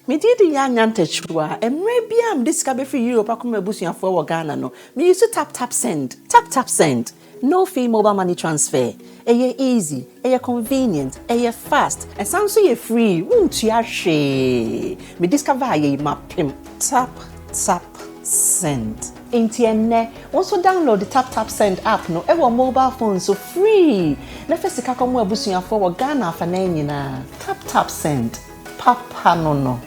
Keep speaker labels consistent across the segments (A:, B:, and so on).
A: Me did Yanyante Chua, and maybe I'm discovered for you, Pakuma Busia for Ghana. No, me used to tap send. Tap send. No fee mobile money transfer. Eye easy, eye convenient, eye fast, and sounds so free. Won't you share? Me discover ye mapim. Tap send. Intienne, also download the tap send app no ever mobile phone so free. Na first ka komo abusuya for Ghana fa na nyina. Tap send. Papa no.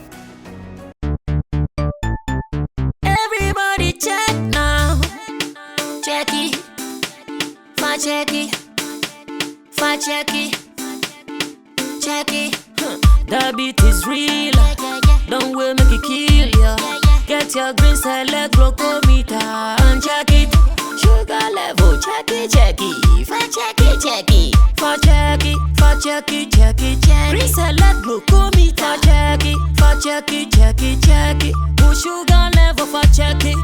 B: Everybody check now. Check it. Check it. The beat is real. Don't wait, make it kill ya. Get your green select glucometer and check it. Sugar level, check it. Check it. Green select glucometer. Check it. Push sugar level for check it.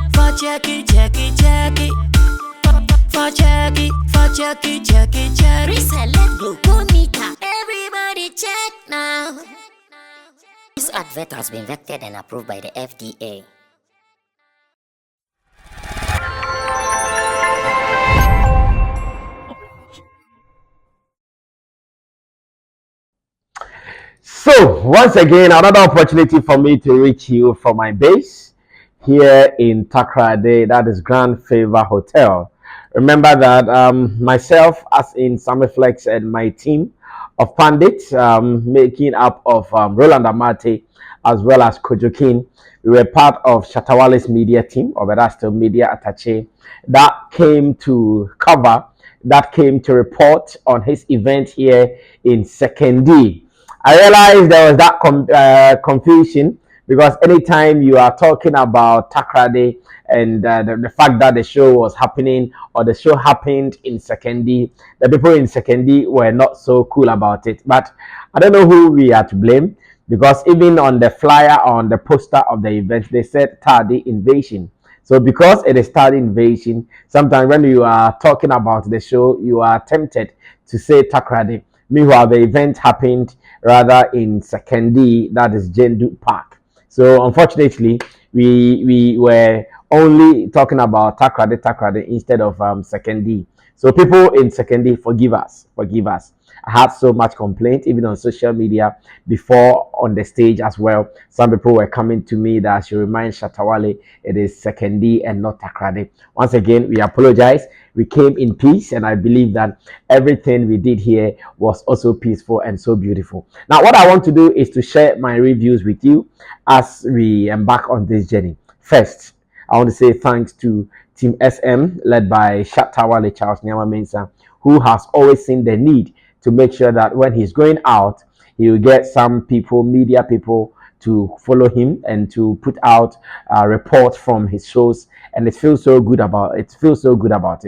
B: Reselect glucometer. Everybody check now.
C: This advert has been vetted and approved by the FDA.
D: So, once again, another opportunity for me to reach you from my base here in Takrade, that is Grand Favor Hotel. Remember that myself, as in Sammy Flex, and my team of pundits, making up of Roland Amate as well as Kojokin, we were part of Shatta media team, or Vedasto Media Attache, that came to cover, that came to report on his event here in Sekendi. I realized there was that confusion because anytime you are talking about Takrade and the fact that the show was happening or the show happened in Sekendi, the people in Sekendi were not so cool about it. But I don't know who we are to blame because even on the flyer, on the poster of the event, they said Taadi invasion. So because it is Taadi invasion, sometimes when you are talking about the show, you are tempted to say Takrade. Meanwhile, the event happened rather in Sekendi, that is Jendu Park. So unfortunately, we were only talking about Takrade instead of Sekendi. So people in Sekendi, forgive us. I had so much complaint even on social media before on the stage as well. Some people were coming to me that I should remind Shatta it is Sekendi and not Takrade. Once again, we apologize. We came in peace, and I believe that everything we did here was also peaceful and so beautiful. Now, what I want to do is to share my reviews with you as we embark on this journey. First, I want to say thanks to Team SM, led by Shatta Charles Nyama Mensah, who has always seen the need to make sure that when he's going out, he will get some people, media people, to follow him and to put out reports from his shows, and it feels so good about it.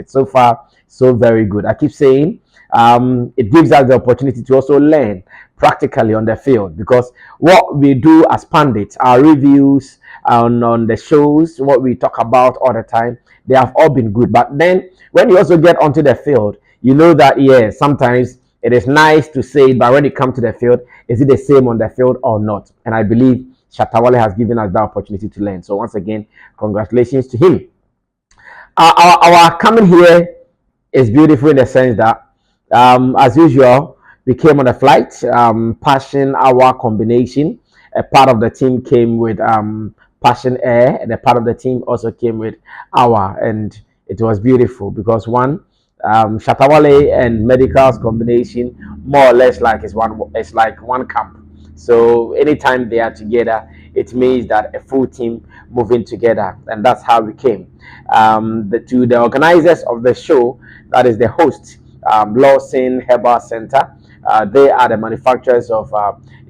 D: So far, so very good. I keep saying it gives us the opportunity to also learn practically on the field, because what we do as pundits, our reviews on the shows, what we talk about all the time, they have all been good. But then when you also get onto the field, you know that sometimes it is nice to say it, but when it comes to the field, is it the same on the field or not? And I believe Shatta has given us that opportunity to learn. So once again, congratulations to him. Our coming here is beautiful in the sense that, as usual, we came on a flight, Passion Hour combination. A part of the team came with Passion Air, and a part of the team also came with Hour, and it was beautiful because one, Shatta and Medical's combination more or less it's like one camp. So anytime they are together, it means that a full team moving together, and that's how we came. The organizers of the show, that is the host, Lawson Herbal Center. They are the manufacturers of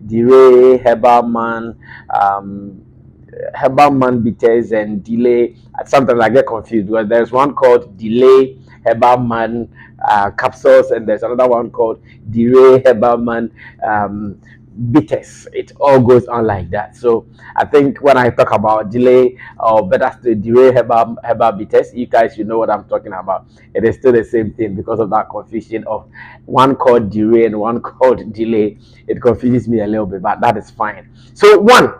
D: Dire, Herbal Man Bitters and Delay. Sometimes I get confused because there's one called Delay Herbal Man capsules, and there's another one called Dire Herbal Man bitters. It all goes on like that. So I think when I talk about delay, or better still, Dire Herbal bitters, you guys should know what I'm talking about. It is still the same thing because of that confusion of one called Dire and one called delay. It confuses me a little bit, but that is fine. So one,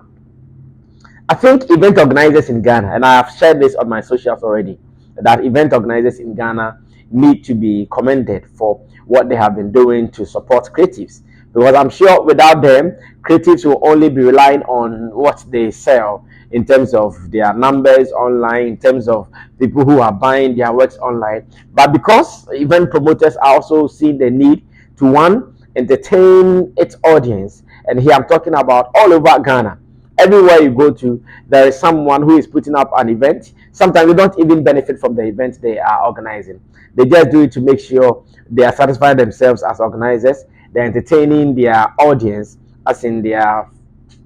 D: I think event organizers in Ghana, and I have shared this on my socials already, that event organizers in Ghana need to be commended for what they have been doing to support creatives. Because I'm sure without them, creatives will only be relying on what they sell in terms of their numbers online, in terms of people who are buying their works online. But because event promoters are also seeing the need to, one, entertain its audience, and here I'm talking about all over Ghana. Everywhere you go to, there is someone who is putting up an event. Sometimes they don't even benefit from the event they are organizing. They just do it to make sure they are satisfying themselves as organizers. They're entertaining their audience, as in the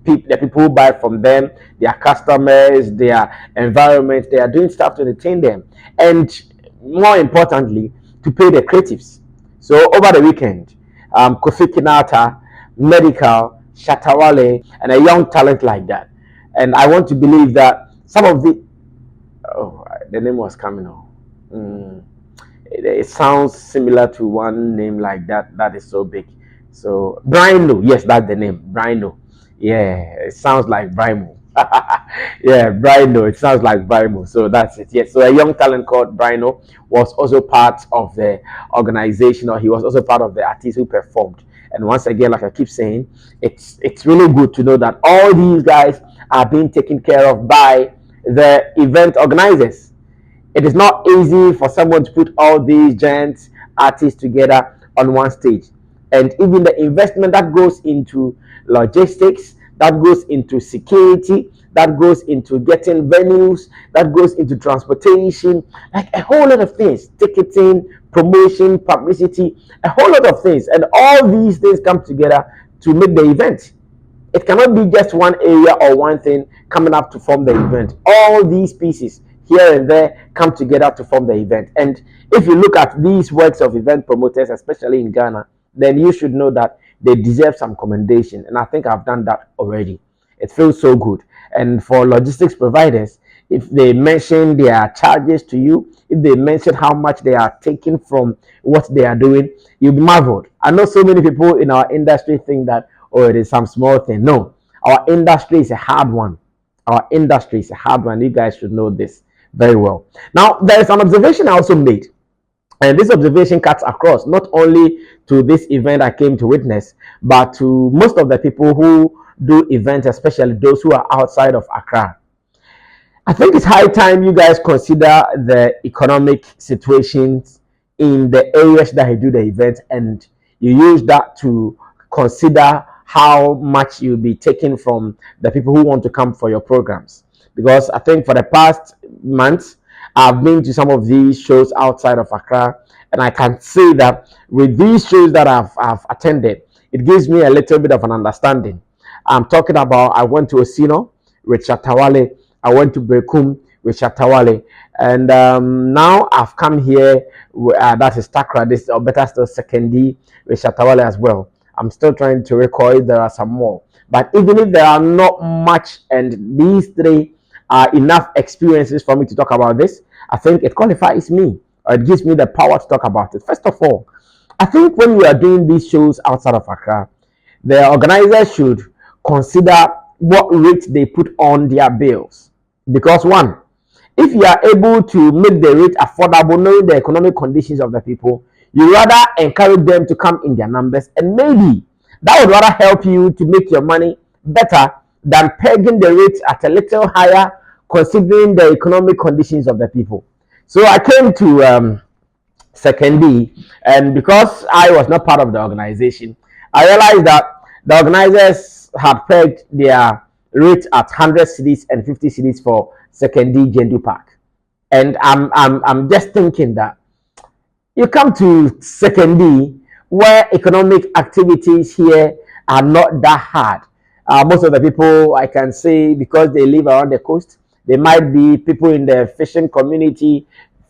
D: people who buy from them, their customers, their environment. They are doing stuff to entertain them, and more importantly, to pay the creatives. So over the weekend, Kinaata, Medikal, Shatta, Wale, and a young talent like that. And I want to believe that some of the name was coming on. It sounds similar to one name like that that is so big. So Brino, yes, that's the name, Brino. Yeah, it sounds like Brimo. Yeah, Brino. It sounds like Brimo. So that's it. Yes. So a young talent called Brino was also part of the organization, or he was also part of the artists who performed. And once again, like I keep saying, it's really good to know that all these guys are being taken care of by the event organizers. It is not easy for someone to put all these giant artists together on one stage. And even the investment that goes into logistics, that goes into security, that goes into getting venues, that goes into transportation, like a whole lot of things, ticketing, promotion, publicity, a whole lot of things. And all these things come together to make the event. It cannot be just one area or one thing coming up to form the event. All these pieces here and there come together to form the event. And if you look at these works of event promoters, especially in Ghana, then you should know that they deserve some commendation. And I think I've done that already. It feels so good. And for logistics providers, if they mention their charges to you, if they mention how much they are taking from what they are doing, you'll be marveled. I know so many people in our industry think that, oh, it is some small thing. No, our industry is a hard one. Our industry is a hard one. You guys should know this very well. Now, there is an observation I also made, and this observation cuts across not only to this event I came to witness, but to most of the people who do events, especially those who are outside of Accra. I think it's high time you guys consider the economic situations in the areas that you do the event, and you use that to consider how much you'll be taking from the people who want to come for your programs. Because I think for the past months, I've been to some of these shows outside of Accra, and I can say that with these shows that I've attended, it gives me a little bit of an understanding. I'm talking about, I went to Osino with Shatta Wale. I went to Bekum with Shatta Wale, and now I've come here. That is Takra. This, or better still, Sekendi with Shatta Wale as well. I'm still trying to recall if there are some more. But even if there are not much, and these three are enough experiences for me to talk about this, I think it qualifies me, or it gives me the power to talk about it. First of all, I think when we are doing these shows outside of Accra, the organizers should consider what rate they put on their bills. Because one, if you are able to make the rate affordable, knowing the economic conditions of the people, you rather encourage them to come in their numbers, and maybe that would rather help you to make your money better than pegging the rates at a little higher, considering the economic conditions of the people. So I came to Sekendi, and because I was not part of the organization, I realized that the organizers had pegged their rate at 100 cities and 50 cities for Sekendi Gendu Park. And I'm just thinking that you come to Sekendi, where economic activities here are not that hard. Most of the people, I can say, because they live around the coast, they might be people in the fishing community,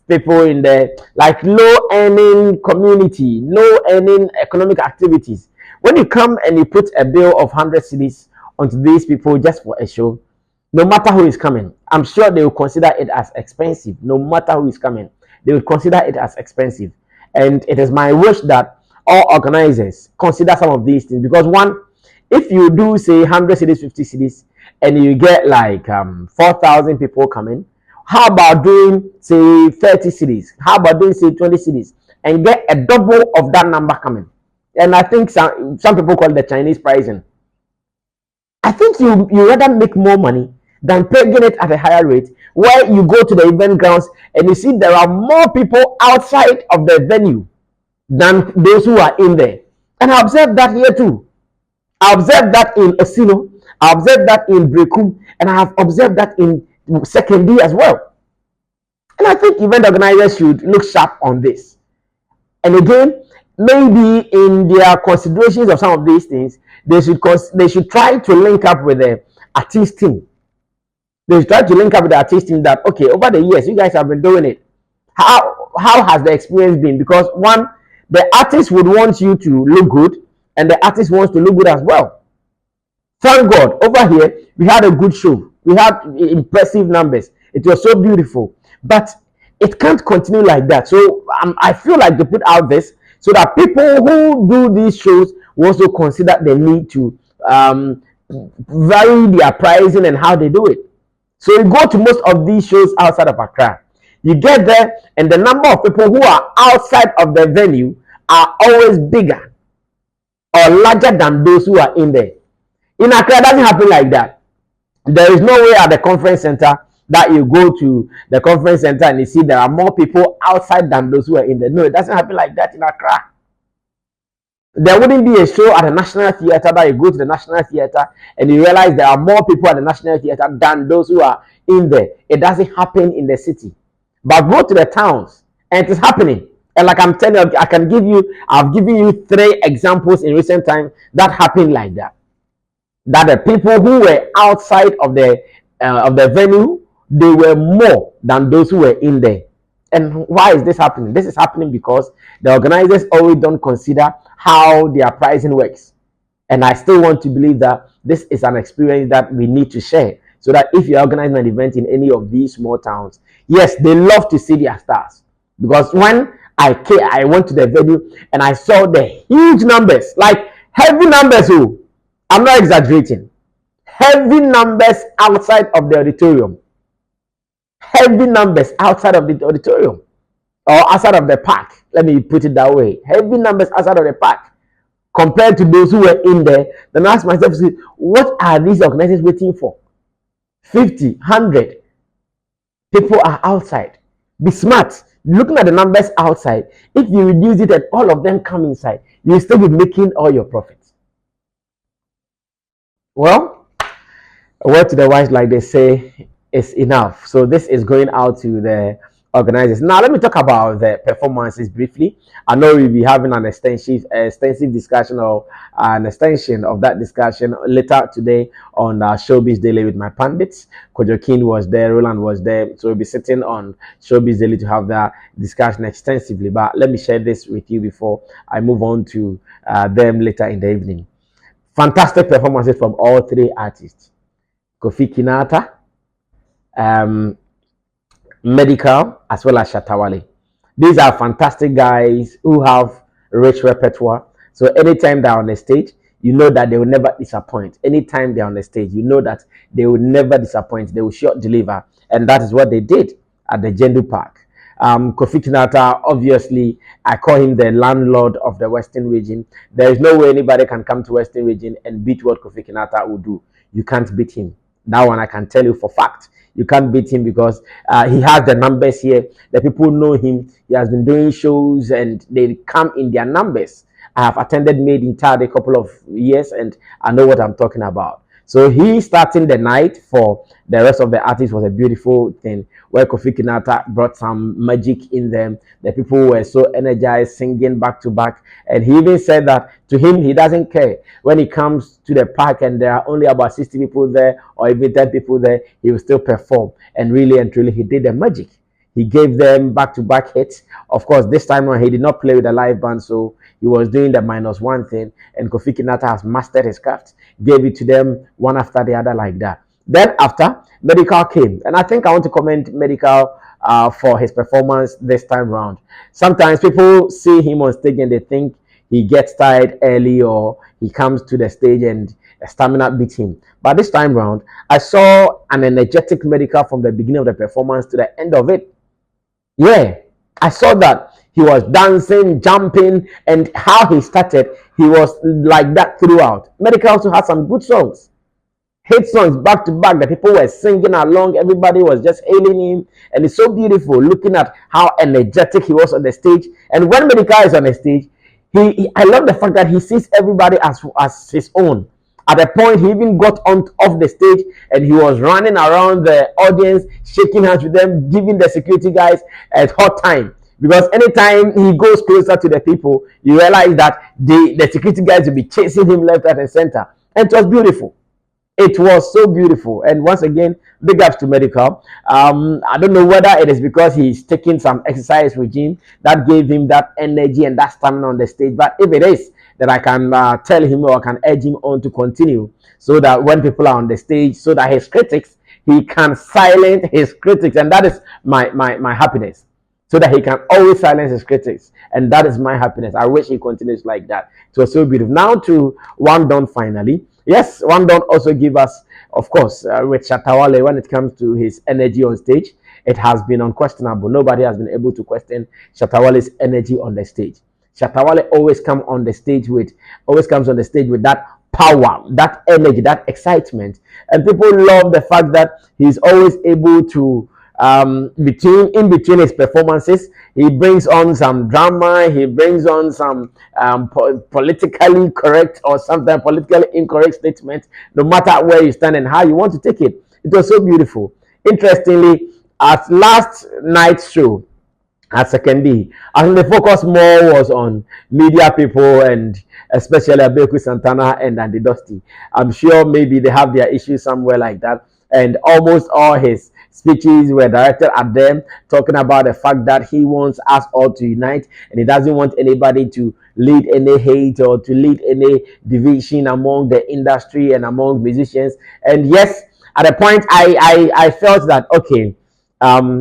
D: people in the like low earning community, low earning economic activities. When you come and you put a bill of 100 cities onto these people just for a show, no matter who is coming, I'm sure they will consider it as expensive. No matter who is coming, they will consider it as expensive. And it is my wish that all organizers consider some of these things, because one, if you do say 100 cities, 50 cities, and you get like 4,000 people coming, how about doing say 30 cities? How about doing say 20 cities and get a double of that number coming? And I think some people call it the Chinese pricing. I think you rather make more money than pegging it at a higher rate, where you go to the event grounds and you see there are more people outside of the venue than those who are in there. And I observed that here too. I observed that in Osino, I observed that in Brekum, and I have observed that in Secondary as well. And I think event organizers should look sharp on this. And again, maybe in their considerations of some of these things, they should try to link up with the artist team. They should try to link up with the artist team that, okay, over the years you guys have been doing it. How has the experience been? Because one, the artist would want you to look good, and the artist wants to look good as well. Thank God, over here we had a good show. We had impressive numbers. It was so beautiful, but it can't continue like that. So I feel like to put out this so that people who do these shows will also consider the need to vary their pricing and how they do it. So you go to most of these shows outside of Accra, you get there, and the number of people who are outside of the venue are always bigger or larger than those who are in there. In Accra, it doesn't happen like that. There is no way at the conference center that you go to the conference center and you see there are more people outside than those who are in there. No, it doesn't happen like that in Accra. There wouldn't be a show at the National Theatre that you go to the National Theatre and you realize there are more people at the National Theatre than those who are in there. It doesn't happen in the city. But go to the towns and it is happening. And like I'm telling you, I've given you 3 examples in recent time that happened like that. That the people who were outside of the venue, they were more than those who were in there. And why is this happening? This is happening because the organizers always don't consider how their pricing works. And I still want to believe that this is an experience that we need to share, so that if you're organizing an event in any of these small towns, yes, they love to see their stars. Because when I went to the venue and I saw the huge numbers, like heavy numbers, I'm not exaggerating, heavy numbers outside of the auditorium. Heavy numbers outside of the auditorium or outside of the park. Let me put it that way. Heavy numbers outside of the park compared to those who were in there. Then I ask myself, what are these organizers waiting for? 50, 100 people are outside. Be smart. Looking at the numbers outside, if you reduce it and all of them come inside, you'll still be making all your profits. Well, a word to the wise, like they say, is enough. So this is going out to the organizers. Now let me talk about the performances briefly. I know we'll be having an extensive discussion or an extension of that discussion later today on Showbiz Daily with my pundits. Kojo King was there, Roland was there, so we'll be sitting on Showbiz Daily to have that discussion extensively. But let me share this with you before I move on to them later in the evening. Fantastic performances from all 3 artists: Kinaata, Medikal, as well as Shatta Wale. These are fantastic guys who have rich repertoire. So anytime they're on the stage, you know that they will never disappoint. Anytime they're on the stage, you know that they will never disappoint. They will sure deliver. And that is what they did at the Jendu Park. Kinaata, obviously, I call him the landlord of the Western region. There is no way anybody can come to Western region and beat what Kinaata will do. You can't beat him. That one I can tell you for fact. You can't beat him because he has the numbers here. The people know him. He has been doing shows and they come in their numbers. I have attended Made in Taadi a couple of years and I know what I'm talking about. So he starting the night for the rest of the artists was a beautiful thing, where Kinaata brought some magic in them. The people were so energized, singing back to back. And he even said that to him, he doesn't care. When he comes to the park and there are only about 60 people there or even 10 people there, he will still perform. And really and truly, he did the magic. He gave them back-to-back hits. Of course, this time around, he did not play with a live band, so he was doing the -1 thing. And Kinaata has mastered his craft, gave it to them one after the other like that. Then after, Medikal came. And I think I want to commend Medikal for his performance this time around. Sometimes people see him on stage and they think he gets tired early or he comes to the stage and stamina beat him. But this time round, I saw an energetic Medikal from the beginning of the performance to the end of it. Yeah, I saw that he was dancing, jumping, and how he started, he was like that throughout. Medikal also had some good songs, hit songs back to back that people were singing along. Everybody was just hailing him, and it's so beautiful looking at how energetic he was on the stage. And when Medikal is on the stage, I love the fact that he sees everybody as his own. At a point, he even got on off the stage and he was running around the audience, shaking hands with them, giving the security guys a hot time. Because anytime he goes closer to the people, you realize that the security guys will be chasing him left, right, and center. And it was beautiful. It was so beautiful. And once again, big ups to Medikal. I don't know whether it is because he's taking some exercise regime that gave him that energy and that stamina on the stage. But if it is, then I can tell him, or I can urge him on to continue, so that when people are on the stage, so that his critics, he can silence his critics. And that is my happiness. So that he can always silence his critics. And that is my happiness. I wish he continues like that. It was so beautiful. Now to One Don finally. Yes, One Don also give us, of course, with Shatta Wale, when it comes to his energy on stage, it has been unquestionable. Nobody has been able to question Shatta Wale's energy on the stage. Shatta Wale always comes on the stage with that power, that energy, that excitement. And people love the fact that he's always able to in between his performances, he brings on some drama, he brings on some politically correct or sometimes politically incorrect statements, no matter where you stand and how you want to take it. It was so beautiful. Interestingly, at last night's show at Second D, I think the focus more was on media people, and especially Abeku Santana and Andy Dusty. I'm sure maybe they have their issues somewhere like that, and almost all his speeches were directed at them, talking about the fact that he wants us all to unite, and he doesn't want anybody to lead any hate or to lead any division among the industry and among musicians. And yes, at a point I felt that, okay,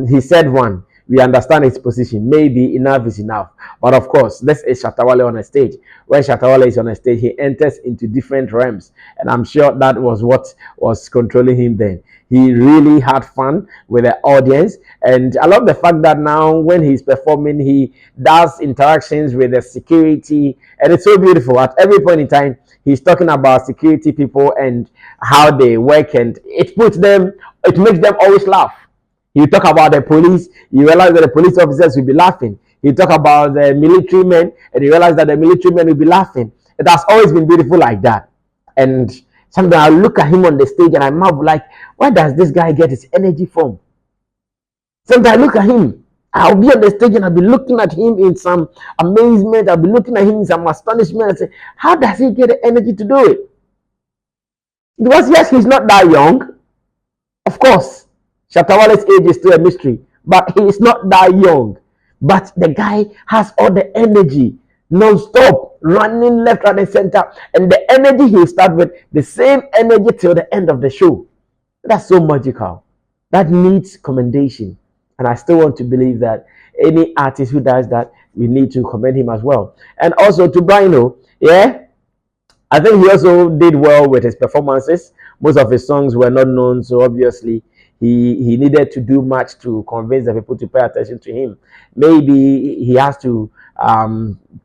D: he said one, we understand his position. Maybe enough is enough. But of course, this is Shatta Wale on a stage. When Shatta Wale is on a stage, he enters into different realms. And I'm sure that was what was controlling him then. He really had fun with the audience. And I love the fact that now when he's performing, he does interactions with the security. And it's so beautiful. At every point in time, he's talking about security people and how they work. And it makes them always laugh. You talk about the police, you realize that the police officers will be laughing. You talk about the military men, and you realize that the military men will be laughing. It has always been beautiful like that. And sometimes I look at him on the stage and I marvel, like, where does this guy get his energy from? Sometimes I look at him, I'll be on the stage and I'll be looking at him in some amazement, I'll be looking at him in some astonishment and say, how does he get the energy to do it? Because yes, he's not that young, of course. Shatta Wale's age is still a mystery, but he is not that young. But the guy has all the energy, non-stop, running left, right, and center. And the energy he'll start with, the same energy till the end of the show. That's so magical. That needs commendation. And I still want to believe that any artist who does that, we need to commend him as well. And also to Brino, yeah, I think he also did well with his performances. Most of his songs were not known, so obviously he needed to do much to convince the people to pay attention to him. Maybe he has to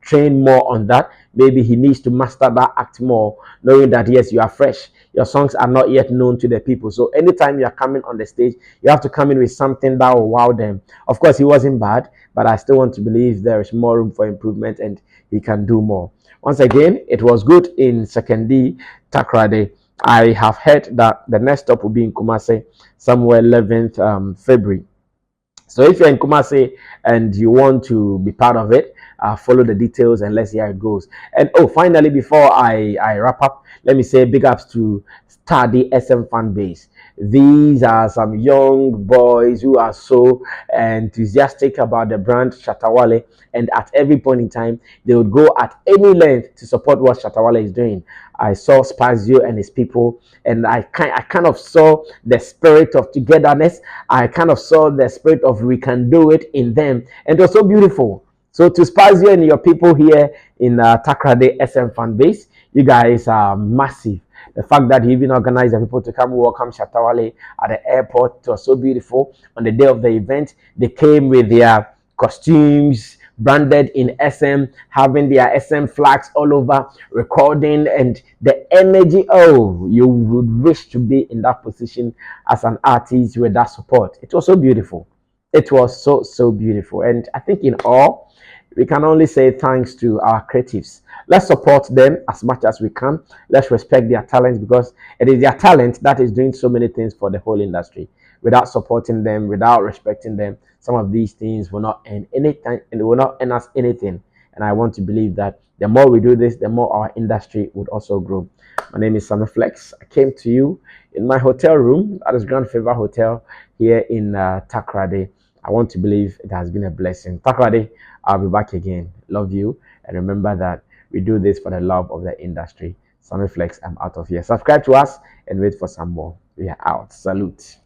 D: train more on that. Maybe he needs to master that act more, knowing that yes, you are fresh, your songs are not yet known to the people. So anytime you are coming on the stage, you have to come in with something that will wow them. Of course, he wasn't bad, but I still want to believe there is more room for improvement and he can do more. Once again, it was good in Second D, Takrade. I have heard that the next stop will be in Kumasi, somewhere 11th February. So if you're in Kumasi and you want to be part of it, follow the details and let's see how it goes. And oh, finally, before I wrap up, let me say big ups to Taadi SM fan base. These are some young boys who are so enthusiastic about the brand Shatta Wale, and at every point in time, they would go at any length to support what Shatta Wale is doing. I saw Spazio and his people, and I kind of saw the spirit of togetherness. I kind of saw the spirit of we can do it in them, and it was so beautiful. So to Spazio and your people here in Takrade SM fan base, you guys are massive. The fact that he even organized the people to come welcome Shatta Wale at the airport, it was so beautiful. On the day of the event, they came with their costumes branded in SM, having their SM flags all over, recording, and the energy. Oh, you would wish to be in that position as an artist with that support. It was so beautiful. It was so beautiful. And I think in all, we can only say thanks to our creatives. Let's support them as much as we can. Let's respect their talents, because it is their talent that is doing so many things for the whole industry. Without supporting them, without respecting them, some of these things will not earn anything, and it will not earn us anything. And I want to believe that the more we do this, the more our industry would also grow. My name is Sammy Flex. I came to you in my hotel room, that is Grand Favor Hotel here in Takrade. I want to believe it has been a blessing. Takrade, I'll be back again. Love you. And remember that we do this for the love of the industry. Sammy Flex, I'm out of here. Subscribe to us and wait for some more. We are out. Salute.